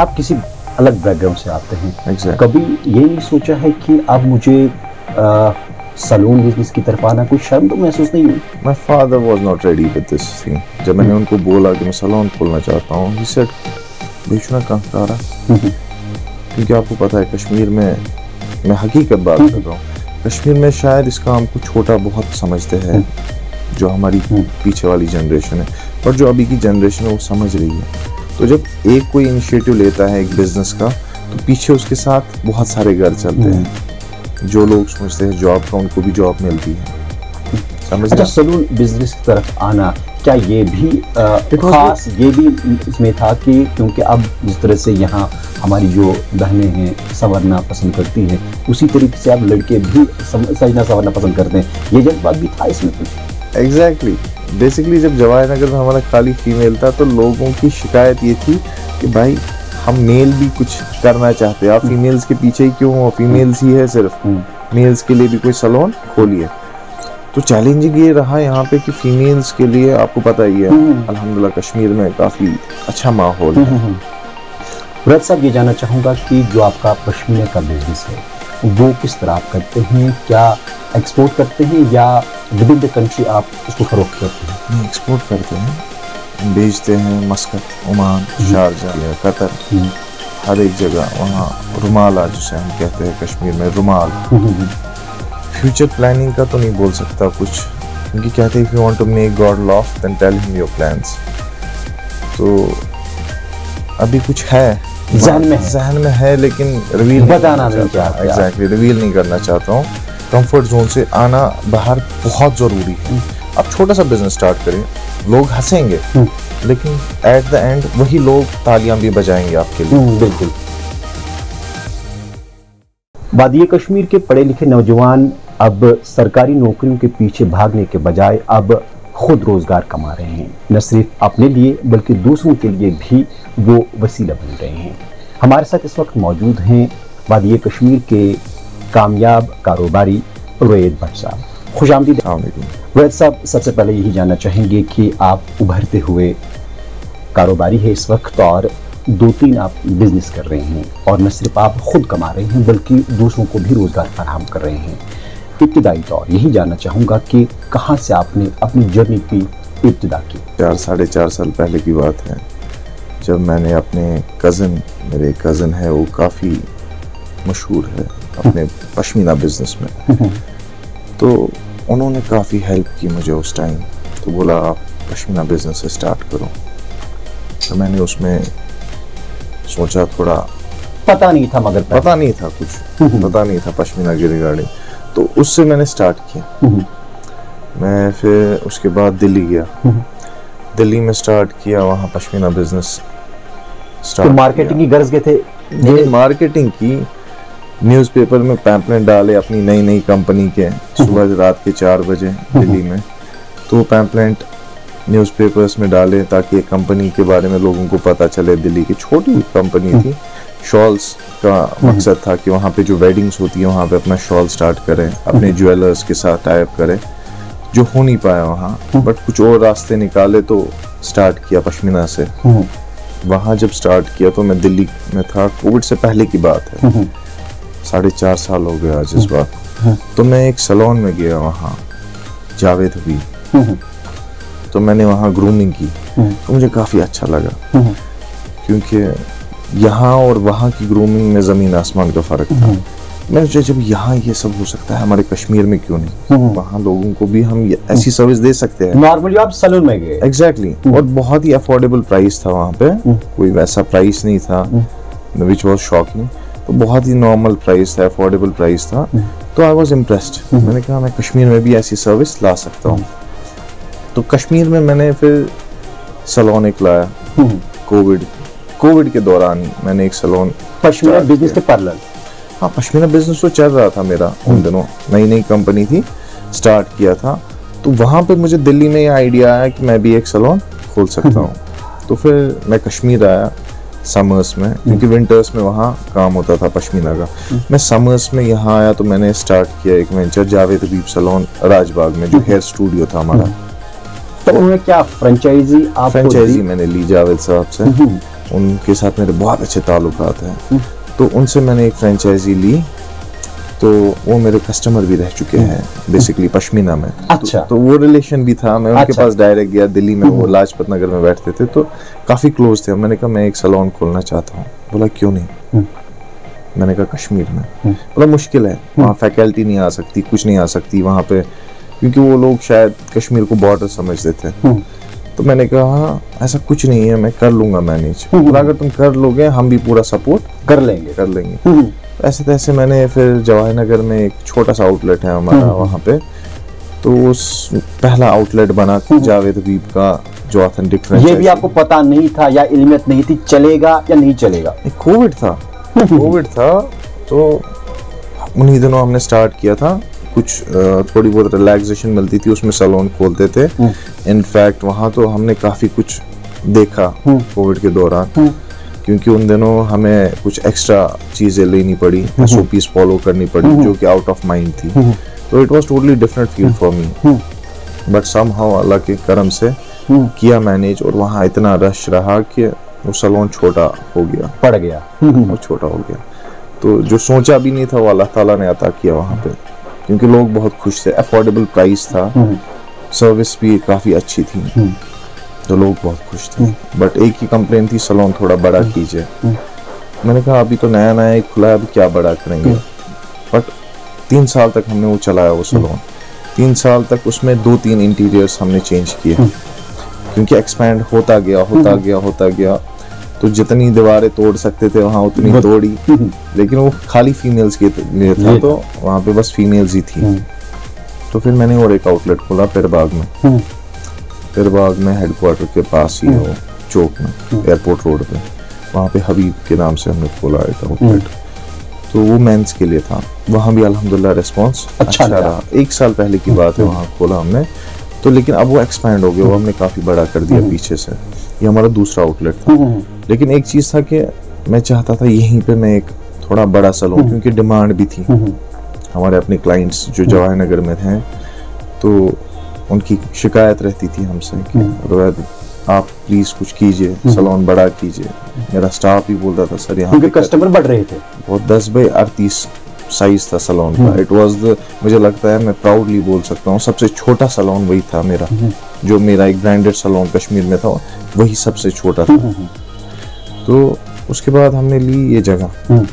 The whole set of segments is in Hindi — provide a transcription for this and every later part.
आप किसी अलग बैकग्राउंड से आते हैं, Exactly. कभी ये नहीं सोचा है कि अब मुझे सलून बिजनेस की तरफ आना, कुछ शर्म तो महसूस नहीं हुई? My father was not ready with this thing. जब मैंने उनको बोला कि मैं सलून खोलना चाहता हूँ, he said, बेचना कहाँ का रहा? क्योंकि आपको पता है कश्मीर में, मैं हकीकत बात कर रहा हूँ, कश्मीर में शायद इस काम को छोटा बहुत समझते हैं जो हमारी पीछे वाली जनरेशन है, और जो अभी की जनरेशन है वो समझ रही है। तो जब एक कोई इनिशिएटिव लेता है एक बिजनेस का, तो पीछे उसके साथ बहुत सारे घर चलते हैं। जो लोग सोचते हैं जॉब का, उनको भी जॉब मिलती है। समझ? अच्छा, सलून बिजनेस की तरफ आना, क्या ये भी खास ये भी इसमें था कि क्योंकि अब जिस तरह से यहाँ हमारी जो बहनें हैं संवरना पसंद करती हैं, उसी तरीके से अब लड़के भी सजना संवरना पसंद करते हैं, ये जज्बात भी था इसमें कुछ? एग्जैक्टली। बेसिकली जब जवाहरनगर में हमारा खाली फीमेल था तो लोगों की शिकायत ये थी कि भाई हम मेल भी कुछ करना चाहते हैं, आप फीमेल्स के पीछे ही क्यों हो, फीमेल्स ही है सिर्फ, मेल्स के लिए भी कोई सलून खोलिए। तो चैलेंजिंग ये रहा यहाँ पे कि फीमेल्स के लिए आपको पता ही है अल्हम्दुलिल्लाह कश्मीर में काफ़ी अच्छा माहौल है। मुराद साहब, ये जानना चाहूँगा कि जो आपका पश्मीना का बिजनेस है वो किस तरह आप करते हैं? क्या एक्सपोर्ट करते हैं या विद इन द कंट्री आप उसको फरोख्त करते हैं? एक्सपोर्ट करते हैं, बेचते हैं मस्कत, ओमान, शारजाह, कतर, हर एक जगह। वहाँ रुमाल जिसे हम कहते हैं कश्मीर में रुमाल। फ्यूचर प्लानिंग का तो नहीं बोल सकता कुछ, क्योंकि कहते हैं if you want to make God laugh then tell him your plans. तो अभी कुछ है जहन में है लेकिन रिवील बताना नहीं चाहता। एग्जैक्टली, रिवील नहीं करना चाहता हूँ। कंफर्ट जोन से आना बाहर बहुत ज़रूरी है। आप छोटा सा बिजनेस स्टार्ट करें, लोग हंसेंगे लेकिन एट द एंड वही लोग तालियां भी बजाएंगे आपके लिए। बिल्कुल। वादी कश्मीर के पढ़े लिखे नौजवान अब सरकारी नौकरियों के पीछे भागने के बजाय अब खुद रोजगार कमा रहे हैं, न सिर्फ अपने लिए बल्कि दूसरों के लिए भी वो वसीला बन रहे हैं। हमारे साथ इस वक्त मौजूद हैं वादी कश्मीर के कामयाब कारोबारी रोएद भट्ट साहब। खुशामदीद। रोएद साहब, सबसे पहले यही जानना चाहेंगे कि आप उभरते हुए कारोबारी है इस वक्त और 2-3 आप बिजनेस कर रहे हैं, और न सिर्फ आप खुद कमा रहे हैं बल्कि दूसरों को भी रोजगार फराहम कर रहे हैं। इब्तिदाई तौर यही जानना चाहूँगा कि कहाँ से आपने अपनी जर्नी की इब्तिदा की? 4-4.5 साल पहले की बात है, जब मैंने अपने मेरे कज़न है वो काफ़ी मशहूर है अपने पश्मीना बिजनेस में, तो उन्होंने काफ़ी हेल्प की मुझे उस टाइम। तो बोला आप पश्मीना बिजनेस स्टार्ट करो। तो मैंने उसमें सोचा, थोड़ा पता नहीं था, मगर पता नहीं था कुछ, पता नहीं था पश्मीना की रिगार्डिंग, तो उससे मैंने स्टार्ट किया। मैं फिर उसके बाद दिल्ली गया, दिल्ली में स्टार्ट किया, वहाँ पश्मीना बिजनेस स्टार्ट। तो मार्केटिंग की गर्ज के थे? ये मार्केटिंग की, न्यूज़पेपर में पैम्पलेट डाले अपनी नई कंपनी के, सुबह रात के 4 बजे दिल्ली में। तो पैम्पलेट न्यूज़पेपर्स में डाले ताकि एक कंपनी के बारे में लोगों को पता चले। दिल्ली की छोटी कंपनी थी, शॉल्स का मकसद था कि वहाँ पे जो वेडिंग्स होती है वहाँ पे अपना शॉल स्टार्ट करें, अपने ज्वेलर्स के साथ टाई अप करें, जो हो नहीं पाया वहाँ, बट कुछ और रास्ते निकाले तो स्टार्ट किया पश्मीना से। वहाँ जब स्टार्ट किया तो मैं दिल्ली में था, कोविड से पहले की बात है, 4.5 साल हो गया आज इस बात। तो मैं एक सैलून में गया वहाँ, जावेद हबीब, तो मैंने वहाँ ग्रूमिंग की, तो मुझे काफ़ी अच्छा लगा, क्योंकि यहाँ और वहाँ की ग्रूमिंग में ज़मीन आसमान का फ़र्क था। मैंने सोचा जब यहाँ ये सब हो सकता है हमारे कश्मीर में क्यों नहीं, वहाँ लोगों को भी हम ऐसी सर्विस दे सकते हैं। नॉर्मली आप सैलून में गए? एग्जैक्टली, और बहुत ही अफोर्डेबल प्राइस था वहाँ पे, कोई वैसा प्राइस नहीं था विच वॉज शॉकिंग। तो बहुत ही नॉर्मल प्राइस था, अफोर्डेबल प्राइस था। तो आई वॉज इम्प्रेस्ड। मैंने कहा मैं कश्मीर में भी ऐसी सर्विस ला सकता हूँ। तो कश्मीर में मैंने फिर सैलून एक लाया, कोविड के दौरान मैंने एक सैलून। पश्मीना बिजनेस के पैरेलल? हाँ, पश्मीना बिजनेस तो चल रहा था मेरा उन दिनों, नई कंपनी थी, स्टार्ट किया था। तो वहाँ पे मुझे दिल्ली में ये आइडिया आया कि मैं भी एक सैलून खोल सकता हूँ। तो फिर मैं कश्मीर आया समर्स में, क्योंकि विंटर्स में वहाँ काम होता था पश्मीना का। मैं समर्स में यहाँ आया तो मैंने स्टार्ट किया एक वेंचर, जावेद हबीब सैलून राजबाग में, जो हेयर स्टूडियो था हमारा। तो उन्होंने क्या फ्रेंचाइजी मैंने ली जावेद साहब से, उनके साथ मेरे बहुत अच्छे ताल्लुकात हैं। तो उनसे मैंने एक फ्रेंचाइजी ली, तो वो मेरे कस्टमर भी रह चुके हैं बेसिकली पश्मीना में। अच्छा। तो वो रिलेशन भी था, मैं उनके अच्छा। पास डायरेक्ट गया, दिल्ली में वो लाजपत नगर में बैठते थे, तो काफ़ी क्लोज थे। मैंने कहा मैं एक सैलून खोलना चाहता हूँ। बोला क्यों नहीं? मैंने कहा कश्मीर में। बोला मुश्किल है, वहाँ फैकल्टी नहीं आ सकती, कुछ नहीं आ सकती वहाँ पे, क्योंकि वो लोग शायद कश्मीर को बॉर्डर समझते थे। तो मैंने कहा हाँ ऐसा कुछ नहीं है, मैं कर लूंगा मैनेज। बोला अगर तुम कर लोगे हम भी पूरा सपोर्ट कर लेंगे। ऐसे तैसे मैंने फिर जवाहर नगर में एक छोटा सा आउटलेट है हमारा वहाँ पे, तो उस पहला आउटलेट बना जावेद हबीब का जो ऑथेंटिक फ्रेंचाइजी। ये भी आपको पता नहीं था या इल्मियत नहीं थी चलेगा या नहीं चलेगा? कोविड था, कोविड था, तो उन्हीं दिनों हमने स्टार्ट किया था। कुछ थोड़ी बहुत रिलैक्सेशन मिलती थी, उसमें सैलून खोलते थे। इनफैक्ट वहाँ तो हमने काफ़ी कुछ देखा कोविड के दौरान, क्योंकि उन दिनों हमें कुछ एक्स्ट्रा चीज़ें लेनी पड़ी, SOPs फॉलो करनी पड़ी जो कि आउट ऑफ माइंड थी। तो it was totally different feel for me, but somehow Allah के करम से किया मैनेज, और वहाँ इतना रश रहा कि वो सैलून छोटा हो गया, पड़ गया, वो छोटा हो गया। तो जो सोचा भी नहीं था वो अल्लाह ताला ने अता किया वहाँ पे, क्योंकि लोग बहुत खुश थे, अफोर्डेबल प्राइस था, सर्विस भी काफ़ी अच्छी थी, तो लोग बहुत खुश थे। बट एक ही कंप्लेन थी, सैलून थोड़ा बड़ा कीजिए। मैंने कहा अभी तो नया नया ही खुला है, अभी क्या बड़ा करेंगे। बट 3 साल तक हमने वो चलाया वो सैलून। 3 साल तक उसमें 2-3 इंटीरियर्स हमने चेंज किए, क्योंकि एक्सपैंड होता गया। तो जितनी दीवारें तोड़ सकते थे वहाँ उतनी तोड़ी, लेकिन वो खाली फीमेल्स के लिए था, तो वहाँ पे बस फीमेल्स ही थी। तो फिर मैंने और एक आउटलेट खोला पीरबाग में। पीरबाग में हेडक्वार्टर के पास ही है, चौक में, एयरपोर्ट रोड पे, वहाँ पे हबीब के नाम से हमने खोला एक आउटलेट। तो वो मेंस के लिए था, वहाँ भी अल्हम्दुलिल्लाह रिस्पॉन्स अच्छा रहा। 1 साल पहले की बात है, वहाँ खोला हमने तो, लेकिन अब वो एक्सपैंड हो गया, वो हमने काफ़ी बड़ा कर दिया पीछे से। ये हमारा दूसरा आउटलेट था। लेकिन एक चीज़ था कि मैं चाहता था यहीं पे मैं एक थोड़ा बड़ा सैलून, क्योंकि डिमांड भी थी। हमारे अपने क्लाइंट्स जो जवाहर नगर में थे, तो उनकी शिकायत रहती थी हमसे कि रवैद आप प्लीज़ कुछ कीजिए, सैलून बड़ा कीजिए। मेरा स्टाफ भी बोलता था सर यहाँ पे कस्टमर बढ़ रहे थे। वो 10 बाई 38 साइज था सैलून का। इट वाज द, मुझे लगता है मैं प्राउडली बोल सकता हूँ, सबसे छोटा सैलून वही था मेरा। जो मेरा एक ब्रांडेड सैलून कश्मीर में था वही सबसे छोटा था। तो उसके बाद हमने ली ये जगह।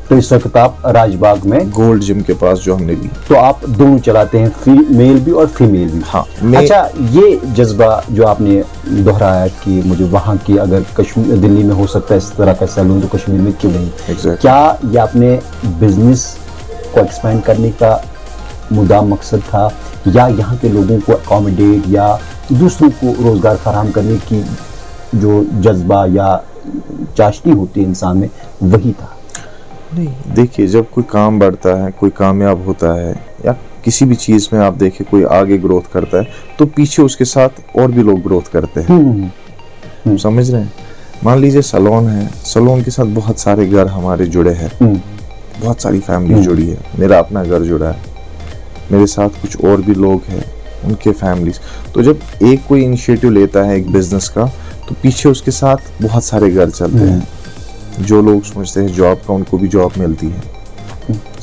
तो इस वक्त आप राजबाग में गोल्ड जिम के पास जो हमने ली। तो आप दोनों चलाते हैं, मेल भी और फीमेल भी? हाँ। अच्छा, ये जज्बा जो आपने दोहराया कि मुझे वहाँ की, अगर कश्मीर दिल्ली में हो सकता है इस तरह का सैलून, तो कश्मीर में क्यों नहीं? Exactly. क्या ये आपने बिजनेस को एक्सपेंड करने का मुद्दा मकसद था, या यहाँ के लोगों को अकोमोडेट या दूसरों को रोजगार फराहम करने की जो जज्बा या चाशनी होती है इंसान में, वही था? नहीं, देखिए जब कोई काम बढ़ता है, कोई कामयाब होता है, या किसी भी चीज़ में आप देखें कोई आगे ग्रोथ करता है, तो पीछे उसके साथ और भी लोग ग्रोथ करते हैं। समझ रहे हैं? मान लीजिए सैलून है, सैलून के साथ बहुत सारे घर हमारे जुड़े हैं, बहुत सारी फैमिली जुड़ी है, मेरा अपना घर जुड़ा है, मेरे साथ कुछ और भी लोग हैं, उनके फैमिलीज। तो जब एक कोई इनिशिएटिव लेता है एक बिजनेस का, तो पीछे उसके साथ बहुत सारे घर चलते हैं। जो लोग सोचते हैं जॉब का, उनको भी जॉब मिलती है।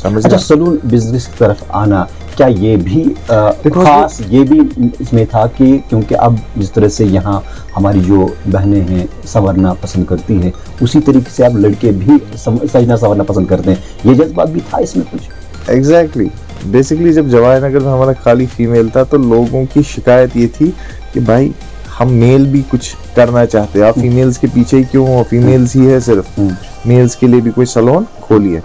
समझ? अच्छा, सैलून बिजनेस की तरफ आना, क्या ये भी खास ये भी इसमें था कि क्योंकि अब जिस तरह से यहाँ हमारी जो बहनें हैं संवरना पसंद करती हैं, उसी तरीके से अब लड़के भी सजना संवरना पसंद करते हैं, ये जज्बा भी था इसमें कुछ? एग्जैक्टली। बेसिकली जब जवाहर नगर में हमारा खाली फीमेल था, तो लोगों की शिकायत ये थी कि भाई हम मेल भी कुछ करना चाहते हैं, आप फीमेल्स के पीछे ही क्यों हो, फीमेल्स ही है सिर्फ, मेल्स के लिए भी कोई सैलून खोलिए।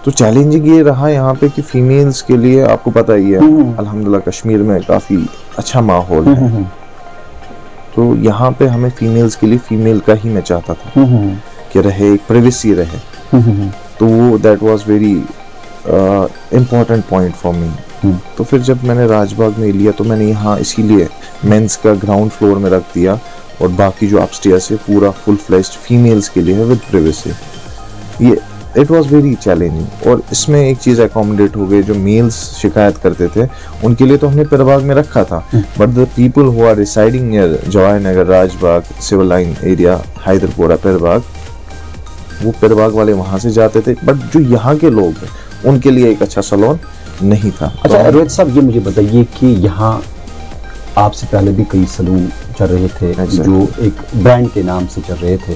तो चैलेंजिंग ये रहा यहाँ पे कि फीमेल्स के लिए, आपको पता ही है अल्हम्दुलिल्लाह कश्मीर में काफ़ी अच्छा माहौल है, तो यहाँ पे हमें फीमेल्स के लिए फीमेल का ही मैं चाहता था कि रहे, एक प्राइवेसी रहे। तो वो that was very important point for me. तो फिर जब मैंने राजबाग में लिया, तो मैंने यहाँ इसीलिए मेंस का ग्राउंड फ्लोर में रख दिया, और बाकी जो अपस्टेयर्स है पूरा फुल फ्लेश्ड फीमेल्स के लिए है विद प्राइवेसी। ये इट वॉज वेरी चैलेंजिंग। और इसमें एक चीज़ अकोमोडेट हो गई, जो मेल्स शिकायत करते थे उनके लिए तो हमने पिरबाग में रखा था, but the people who are residing near Jawahar Nagar, Rajbagh, civil line area, Hyderpora, Peerbagh, वो पिरबाग वाले वहाँ से जाते थे, बट जो यहाँ के लोग हैं उनके लिए एक अच्छा सैलून नहीं था। अच्छा रोहित साहब, ये मुझे बताइए कि यहाँ आपसे पहले भी कई सैलून चल रहे थे जो एक ब्रांड के नाम से चल रहे थे,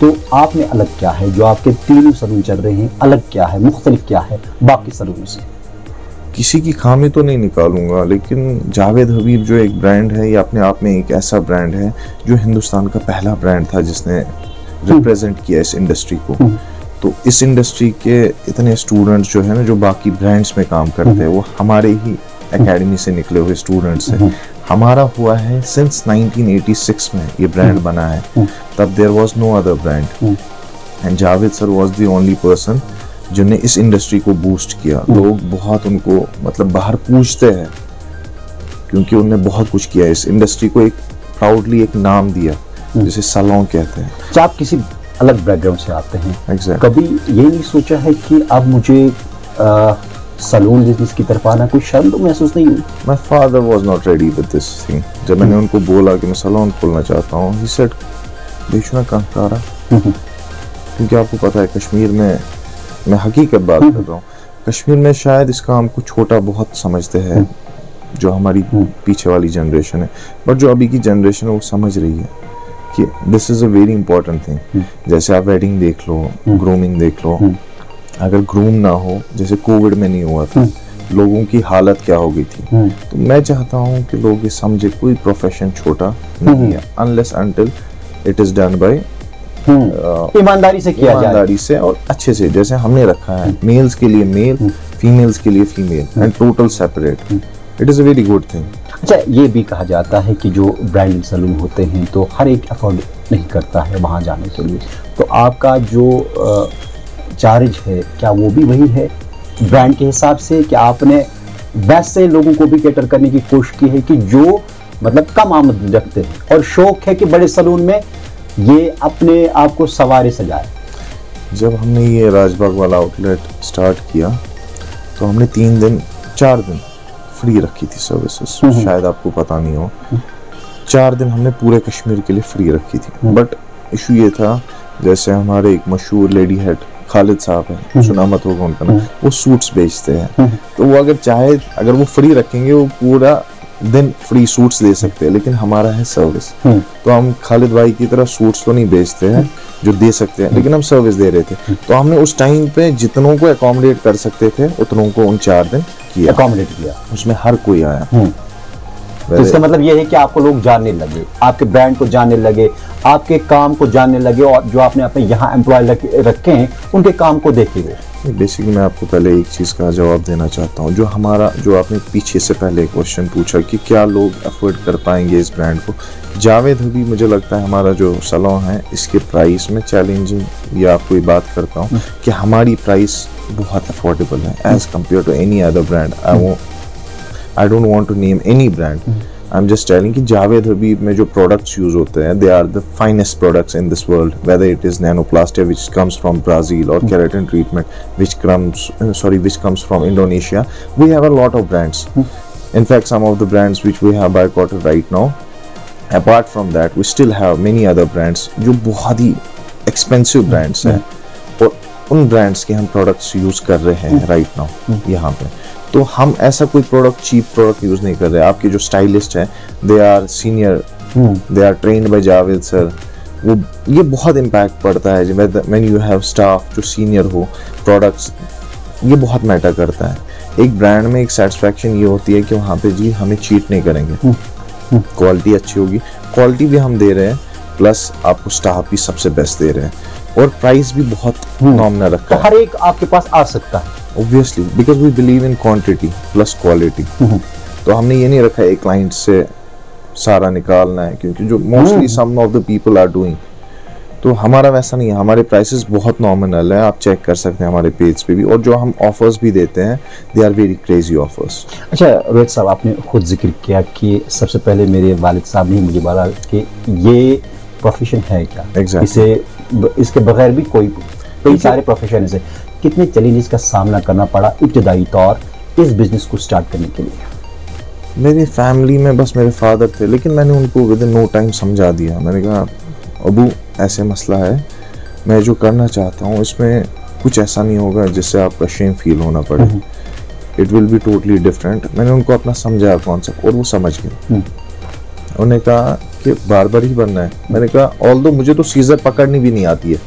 तो आप में अलग क्या है? जो आपके तीनों सैलून चल रहे हैं, अलग क्या है, मुख्तलिफ क्या है बाकी सैलूनों से? किसी की खामी तो नहीं निकालूंगा, लेकिन जावेद हबीब जो एक ब्रांड है, ये अपने आप में एक ऐसा ब्रांड है जो हिंदुस्तान का पहला ब्रांड था जिसने रिप्रेजेंट किया इस इंडस्ट्री को। तो इस इंडस्ट्री के इतने स्टूडेंट्स जो है ना, जो बाकी ब्रांड्स में काम करते हैं, वो हमारे ही एकेडमी से निकले हुए स्टूडेंट्स हैं। हमारा हुआ है सिंस 1986 में ये ब्रांड बना है, तब there was no other brand, and Javed sir was the only person जिन्होंने इस इंडस्ट्री को बूस्ट किया। लोग बहुत उनको मतलब बाहर पूछते हैं क्योंकि उन्होंने बहुत कुछ किया, इस इंडस्ट्री को एक प्राउडली एक नाम दिया जिसे सैलून कहते हैं। अच्छा, आप किसी अलग बैकग्राउंड से आते हैं, exactly. कभी ये नहीं सोचा है कि अब मुझे सैलून बिजनेस की तरफ आना, कोई शर्म तो महसूस नहीं हुई? My father was not ready with this thing. जब मैंने उनको बोला कि मैं सैलून खोलना चाहता हूँ, he said बेचना कहाँ का रहा, क्योंकि आपको पता है कश्मीर में, मैं हकीकत बात कर रहा हूँ, कश्मीर में शायद इस काम को छोटा बहुत समझते हैं जो हमारी पीछे वाली जनरेशन है, बट जो अभी की जनरेशन है वो समझ रही है कि this is a very important thing. जैसे आप वेडिंग देख लो, ग्रूमिंग देख लो, अगर ग्रूम ना हो, जैसे कोविड में नहीं हुआ था, लोगों की हालत क्या हो गई थी। तो मैं चाहता हूँ कि लोग ये समझे कोई प्रोफेशन छोटा नहीं है unless until it is done by ईमानदारी से किया जाए, ईमानदारी से और अच्छे से, जैसे हमने रखा है मेल्स के लिए मेल, फीमेल्स के लिए female and total separate. It is a very good thing. अच्छा, ये भी कहा जाता है कि जो ब्रांडिंग सैलून होते हैं तो हर एक अफोर्ड नहीं करता है वहाँ जाने के लिए, तो आपका जो चार्ज है क्या वो भी वही है ब्रांड के हिसाब से, कि आपने वैसे लोगों को भी कैटर करने की कोशिश की है कि जो मतलब कम आमदनी रखते हैं और शौक है कि बड़े सैलून में ये अपने आप को सवारे सजाए? जब हमने ये राजबाग वाला आउटलेट स्टार्ट किया तो हमने 4 दिन फ्री रखी थी सर्विसेज, शायद आपको पता नहीं हो, 4 दिन हमने पूरे कश्मीर के लिए फ्री रखी थी। बट इशू ये था, जैसे हमारे एक मशहूर लेडी हेड खालिद साहब हैं, सुना मत होगा उनका नाम, वो सूट्स बेचते हैं, तो वो अगर चाहे, अगर वो फ्री रखेंगे वो पूरा दिन फ्री सूट्स दे सकते हैं, लेकिन हमारा है सर्विस, तो हम खालिद भाई की तरह सूट्स तो नहीं बेचते हैं जो दे सकते हैं, लेकिन हम सर्विस दे रहे थे। तो हमने उस टाइम पे जितनों को अकोमोडेट कर सकते थे उतनों को उन 4 दिन किया, अकोमोडेट किया, उसमें हर कोई आया। तो इसका मतलब ये है कि आपको लोग जानने लगे, आपके ब्रांड को जानने लगे, आपके काम को जानने लगे, और जो आपने अपने यहाँ एम्प्लॉय रखे हैं उनके काम को देखेंगे। बेसिकली मैं आपको पहले एक चीज़ का जवाब देना चाहता हूँ, जो आपने पीछे से पहले क्वेश्चन पूछा कि क्या लोग अफोर्ड कर पाएंगे इस ब्रांड को। जावेद हबीब, मुझे लगता है हमारा जो सैलून है इसके प्राइस में चैलेंजिंग या आपको ये बात करता हूँ कि हमारी प्राइस बहुत अफोर्डेबल है as compared to any other brand. I don't want to name any brand, I am just telling कि जावेद हबीब में जो प्रोडक्ट्स यूज होते हैं, they are the finest products in this world, whether it is nanoplastic which comes from Brazil और keratin treatment which comes from Indonesia. We have a lot of brands. In fact, some of the brands which we have boycotted right now, apart from that we still have many other brands जो बहुत ही expensive brands हैं, और उन brands के हम products यूज कर रहे हैं right now यहाँ पे। तो हम ऐसा कोई प्रोडक्ट, चीप प्रोडक्ट यूज नहीं कर रहे। आपके जो स्टाइलिस्ट हैं, they are senior, they are trained by Javed sir, वो ये बहुत इम्पैक्ट पड़ता है व्हेन यू हैव स्टाफ जो सीनियर हो। प्रोडक्ट्स ये बहुत मैटर करता है। एक ब्रांड में एक सेटिस्फैक्शन ये होती है कि वहाँ पे जी हमें चीट नहीं करेंगे, क्वालिटी अच्छी होगी, क्वालिटी भी हम दे रहे हैं, प्लस आपको स्टाफ भी सबसे बेस्ट दे रहे हैं, और प्राइस भी बहुत नॉमिनल रखा है। हर एक आपके पास आ सकता है obviously because we believe in quantity plus quality। तो हमने ये नहीं रखा है एक क्लाइंट से सारा निकालना है, क्योंकि जो mostly some of the people are doing, तो हमारा वैसा नहीं है। हमारे प्राइसेस बहुत नॉमिनल है, आप चेक कर सकते हैं हमारे पेज पे भी, और जो हम ऑफर्स भी देते हैं they are very crazy offers. अच्छा रोहित साहब, आपने खुद जिक्र किया कि सबसे पहले मेरे वालिद साहब ने मुझे बोला कि ये प्रोफेशन है क्या, Exactly. इसके बगैर भी कोई कई सारे प्रोफेशन है, कितने चैलेंजेस का सामना करना पड़ा इब्तदाई तौर इस बिजनेस को स्टार्ट करने के लिए? मेरी फैमिली में बस मेरे फादर थे, लेकिन मैंने उनको विद इन नो टाइम समझा दिया। मैंने कहा अबू ऐसे मसला है, मैं जो करना चाहता हूँ इसमें कुछ ऐसा नहीं होगा जिससे आपका शेम फील होना पड़े, it will be totally different. मैंने उनको अपना समझाया कॉन्सेप्ट और वो समझ गए। उन्होंने कहा कि बार्बर ही बनना है। मैंने कहा ऑल्दो मुझे तो सीजर पकड़नी भी नहीं आती है।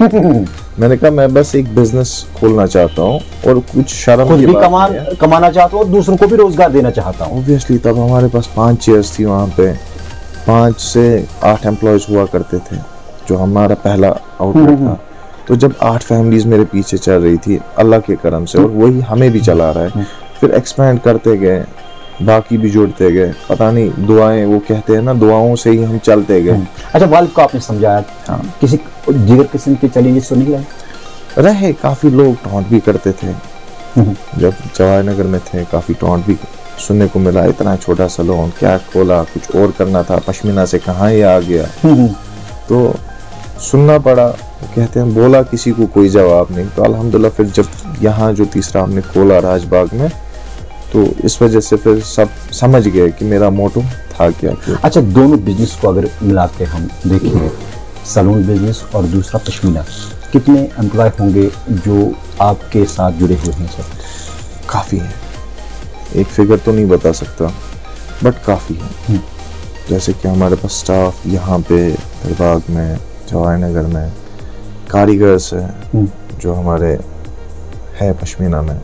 मैंने कहा मैं बस एक बिजनेस खोलना चाहता हूँ और कुछ शर्म खुद भी कमाना चाहता हूँ और दूसरों को भी रोजगार देना चाहता हूँ। ऑब्वियसली तब हमारे पास 5 चेयर्स थी वहाँ पे, 5 से 8 एम्प्लॉयज हुआ करते थे, जो हमारा पहला आउटलेट था। तो जब 8 फैमिलीज मेरे पीछे चल रही थी अल्लाह के करम से, और वही हमें भी चला रहा है। फिर एक्सपेंड करते गए, बाकी भी जुड़ते गए, पता नहीं दुआएं, वो कहते हैं ना दुआओं से ही हम चलते गए। अच्छा, वालिद को आपने समझाया? हाँ। किसी जिगर किस्म के चैलेंजेस तो नहीं रहे? काफी लोग टॉन्ट भी करते थे। जब जवाहर नगर में थे काफी टॉन्ट भी सुनने को मिला, इतना छोटा सैलून क्या खोला, कुछ और करना था, पश्मीना से कहाँ ये आ गया। तो सुनना पड़ा। कहते हैं बोला किसी को कोई जवाब नहीं। तो अल्हम्दुलिल्लाह फिर जब यहाँ जो तीसरा हमने खोला राजबाग में, तो इस वजह से फिर सब समझ गए कि मेरा मोटो था क्या। अच्छा, दोनों बिजनेस को अगर मिला के हम देखें, सैलून बिजनेस और दूसरा पश्मीना, कितने एम्प्लॉय होंगे जो आपके साथ जुड़े हुए हैं सर? काफ़ी है, एक फिगर तो नहीं बता सकता बट काफ़ी है। जैसे कि हमारे पास स्टाफ यहाँ पे दरबाग में, जवाहर नगर में, कारीगर्स हैं जो हमारे है पश्मीना में,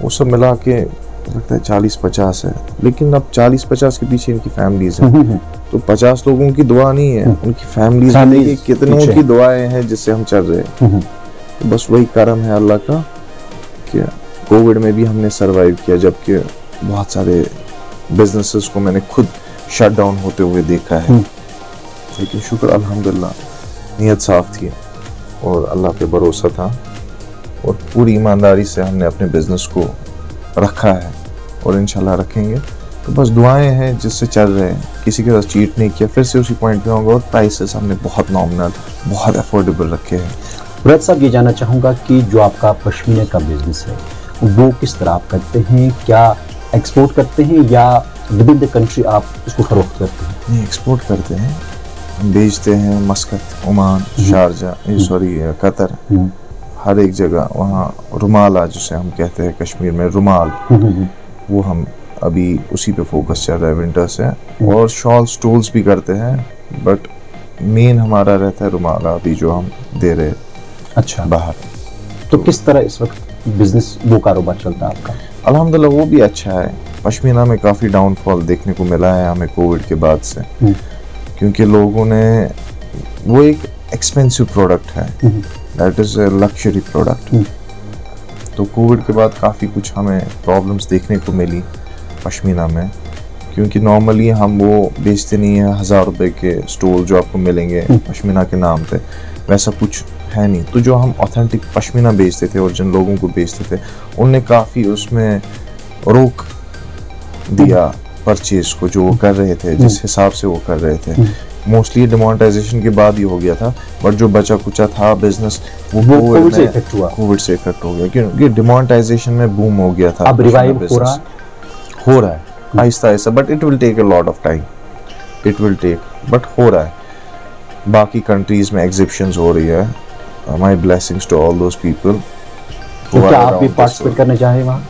वो सब मिला के लगता है 40-50 है। लेकिन अब 40-50 के पीछे इनकी फैमिलीज हैं। तो 50 लोगों की दुआ नहीं है, उनकी फैमिलीज कितनों की दुआएं हैं जिससे हम चल रहे हैं। तो बस वही करम है अल्लाह का कि कोविड में भी हमने सरवाइव किया, जबकि बहुत सारे बिजनेसेस को मैंने खुद शट डाउन होते हुए देखा है। लेकिन शुक्र अल्हम्दुलिल्लाह, नीयत साफ थी और अल्लाह पे भरोसा था और पूरी ईमानदारी से हमने अपने बिजनेस को रखा है और इंशाल्लाह रखेंगे। तो बस दुआएं हैं जिससे चल रहे हैं, किसी के साथ चीट नहीं किया। फिर से उसी पॉइंट पे होंगे। और प्राइसेस हमने बहुत नॉमिनल, बहुत अफोर्डेबल रखे हैं। मुराद साहब, ये जानना चाहूँगा कि जो आपका पश्मीना का बिजनेस है वो किस तरह आप करते हैं? क्या एक्सपोर्ट करते हैं या विद इन द कंट्री आप इसको फरोख्त करते हैं? नहीं, एक्सपोर्ट करते हैं, हम बेचते हैं Muscat, Oman, Sharjah, sorry Qatar, हर एक जगह। वहाँ रुमाल जिसे हम कहते हैं कश्मीर में रुमाल, वो हम अभी उसी पे फोकस चल रहा है विंटर से। और शॉल स्टूल्स भी करते हैं, बट मेन हमारा रहता है रुमाल अभी जो हम दे रहे हैं। अच्छा, बाहर। तो किस तरह इस वक्त बिजनेस, वो कारोबार चलता है आपका? अल्हम्दुलिल्लाह वो भी अच्छा है। पश्मीना में काफ़ी डाउनफॉल देखने को मिला है हमें कोविड के बाद से, क्योंकि लोगों ने, वो एक एक्सपेंसिव प्रोडक्ट है, that is a luxury product. तो कोविड के बाद काफ़ी कुछ हमें प्रॉब्लम्स देखने को मिली पश्मीना में, क्योंकि नॉर्मली हम वो बेचते नहीं हैं 1000 रुपए के स्टोल जो आपको मिलेंगे पश्मीना के नाम पे, वैसा कुछ है नहीं। तो जो हम ऑथेंटिक पश्मीना बेचते थे और जिन लोगों को बेचते थे, उनने काफ़ी उसमें रोक दिया परचेज को, जो वो कर रहे थे, जिस हिसाब से वो कर रहे थे। मोस्टली डिमोनेटाइजेशन के बाद ही हो गया था, बट जो बचा कुचा था बिजनेस वो कोविड से इफेक्ट हो गया, क्योंकि डिमोनेटाइजेशन में बूम हो गया था। अब रिवाइव हो रहा है आहिस्ता आहिस्ता, but it will take a lot of time, it will take, but हो रहा है। बाकी कंट्रीज में एग्जिबिशंस हो रही है। My blessings to all those people. तो क्या आप भी पार्टिसिपेट करना चाहें वहाँ?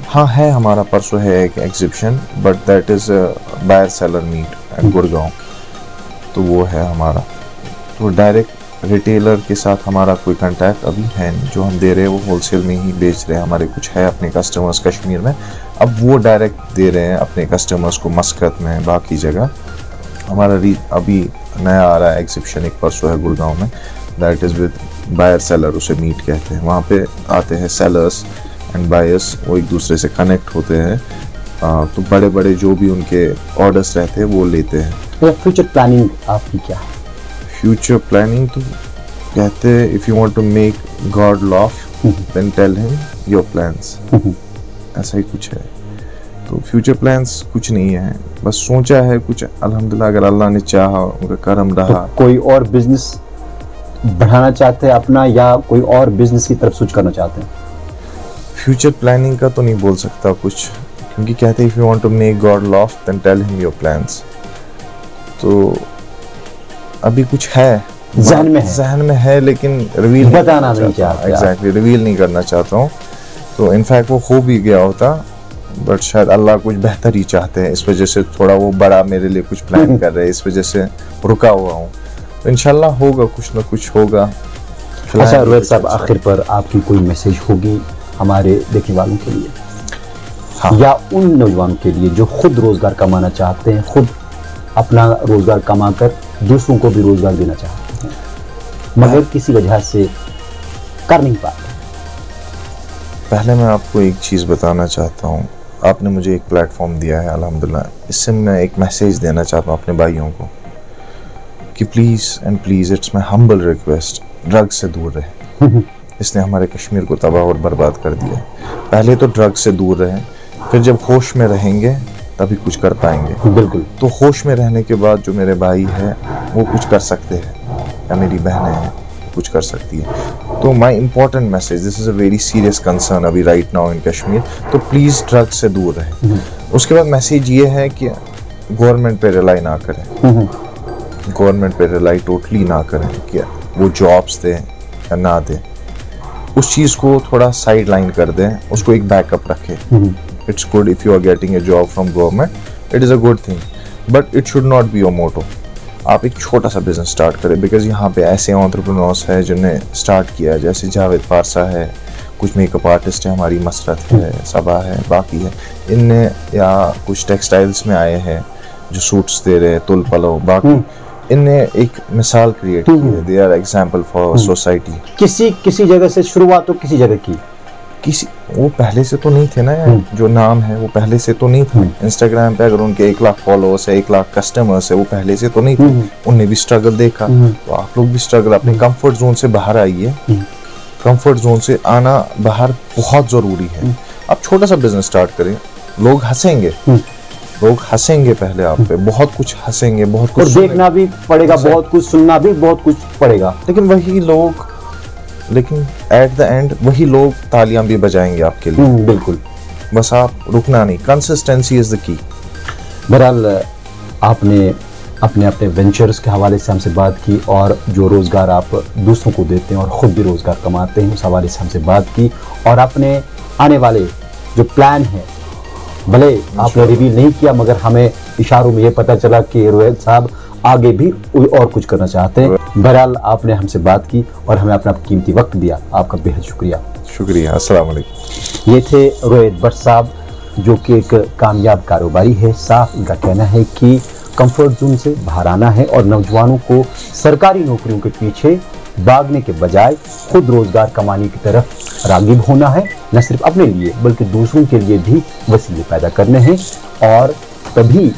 हाँ है, हमारा परसों है एक exhibition, but that is buyer seller meet at Gurgaon. तो वो है हमारा। तो डायरेक्ट रिटेलर के साथ हमारा कोई कांटेक्ट अभी है नहीं। जो हम दे रहे हैं वो होलसेल में ही बेच रहे हैं। हमारे कुछ है अपने कस्टमर्स कश्मीर में, अब वो डायरेक्ट दे रहे हैं अपने कस्टमर्स को मस्कत में, बाकी जगह। हमारा अभी नया आ रहा है एग्जिबिशन, एक परसों है गुड़गांव में, that is with buyer seller, उसे मीट कहते हैं। वहाँ पे आते हैं सेलर्स एंड बायर्स, वो एक दूसरे से कनेक्ट होते हैं। तो बड़े बड़े जो भी उनके ऑर्डर्स रहते हैं वो लेते हैं। तो फ्यूचर प्लानिंग आपकी क्या है? फ्यूचर प्लानिंग तो कहते हैं, if you want to make God laugh then tell him your plans, ऐसा ही कुछ है। तो फ्यूचर प्लान्स कुछ नहीं है, बस सोचा है कुछ। अल्हम्दुलिल्लाह अगर अल्लाह ने चाहा, उनका करम रहा। तो कोई और बिजनेस बढ़ाना चाहते हैं अपना, या कोई और बिजनेस की तरफ स्विच करना चाहते हैं? फ्यूचर प्लानिंग का तो नहीं बोल सकता कुछ, क्योंकि कहते हैं if you want to make God laugh then tell him your plans. तो अभी कुछ है जहन में है लेकिन रिवील बताना नहीं चाहता। एग्जैक्टली, रिवील नहीं करना चाहता हूँ। तो इनफैक्ट वो हो भी गया होता, बट शायद अल्लाह कुछ बेहतर ही चाहते हैं, इस वजह से थोड़ा वो बड़ा मेरे लिए कुछ प्लान कर रहे हैं, इस वजह से रुका हुआ हूँ। तो इंशाल्लाह होगा, कुछ ना कुछ होगा। अच्छा रोहित साहब, आखिर पर आपकी कोई मैसेज होगी हमारे देखने वालों के लिए? हाँ। या उन नौजवानों के लिए जो खुद रोजगार कमाना चाहते हैं, खुद अपना रोजगार कमाकर दूसरों को भी रोजगार देना चाहते हैं, मगर किसी वजह से कर नहीं पाते? पहले मैं आपको एक चीज़ बताना चाहता हूँ, आपने मुझे एक प्लेटफॉर्म दिया है अल्हम्दुलिल्लाह, इससे मैं एक मैसेज देना चाहता हूँ अपने भाइयों को कि please and please, it's my humble request, drugs से दूर रहे। इसने हमारे कश्मीर को तबाह और बर्बाद कर दिया। पहले तो ड्रग्स से दूर रहें, फिर जब होश में रहेंगे तभी कुछ कर पाएंगे। बिल्कुल। तो होश में रहने के बाद जो मेरे भाई है वो कुछ कर सकते हैं, या मेरी बहनें हैं कुछ कर सकती है। तो my important message, this is a very serious concern अभी राइट नाउ इन कश्मीर, तो प्लीज़ ड्रग्स से दूर रहें। उसके बाद मैसेज ये है कि गवर्नमेंट पे रिलाई ना करें, गवर्नमेंट पे रिलाई टोटली ना करें कि वो जॉब्स दें या ना दें, उस चीज़ को थोड़ा साइड लाइन कर दें, उसको एक बैकअप रखें। It's good if you are getting a job from government, it is a good thing, but it should not be your motto. आप एक छोटा सा बिजनेस स्टार्ट करें, बिकॉज यहाँ पे ऐसे एंटरप्रेन्योर्स है जिन्हें स्टार्ट किया, जैसे जावेद पारसा है, कुछ मेकअप आर्टिस्ट है, हमारी मसरत है, सबा है, बाकी है, इनने, या कुछ टेक्सटाइल्स में आए हैं जो सूट्स दे रहे हैं, तुल पलो, बाकी इनने एक मिसाल क्रिएट की है। They are example for society. किसी जगह से शुरुआत तो किसी जगह की, किसी वो पहले से तो नहीं थे ना यार, जो नाम है वो पहले से तो नहीं था। इंस्टाग्राम पे अगर उनके 1 लाख फॉलोअर्स है, 1 लाख कस्टमर्स है, वो पहले से तो नहीं थे। उनने भी स्ट्रगल देखा, तो आप लोग भी स्ट्रगल, अपने कंफर्ट जोन से बाहर आइए। कंफर्ट जोन से आना बाहर बहुत जरूरी है। आप छोटा सा बिजनेस स्टार्ट करें, लोग हंसेंगे, लोग हंसेंगे पहले आप पे, बहुत कुछ हंसेंगे, बहुत कुछ देखना भी पड़ेगा, बहुत कुछ सुनना भी बहुत कुछ पड़ेगा, लेकिन एट द एंड वही लोग तालियां भी बजाएंगे आपके लिए। बिल्कुल। बस आप रुकना नहीं, कंसिस्टेंसी इज द की। बहरहाल आपने अपने वेंचर्स के हवाले से हमसे बात की, और जो रोज़गार आप दूसरों को देते हैं और ख़ुद भी रोज़गार कमाते हैं, उस हवाले से हमसे बात की, और अपने आने वाले जो प्लान है, भले आपने रिवील नहीं किया, मगर हमें इशारों में ये पता चला कि रोहित साहब आगे भी और कुछ करना चाहते हैं। बहरहाल आपने हमसे बात की और हमें अपना कीमती वक्त दिया, आपका बेहद शुक्रिया। अस्सलाम वालेकुम। ये थे रोहित भट्ट साहब, जो कि एक कामयाब कारोबारी है। साफ इनका कहना है कि कंफर्ट जोन से बाहर आना है और नौजवानों को सरकारी नौकरियों के पीछे भागने के बजाय खुद रोजगार कमाने की तरफ रागिब होना है, न सिर्फ अपने लिए बल्कि दूसरों के लिए भी वसीले पैदा करने हैं। और तभी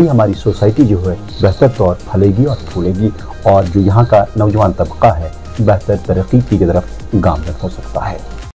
हमारी सोसाइटी जो है बेहतर तौर फलेगी और फूलेगी, और जो यहाँ का नौजवान तबका है बेहतर तरक्की की तरफ गामजन हो सकता है।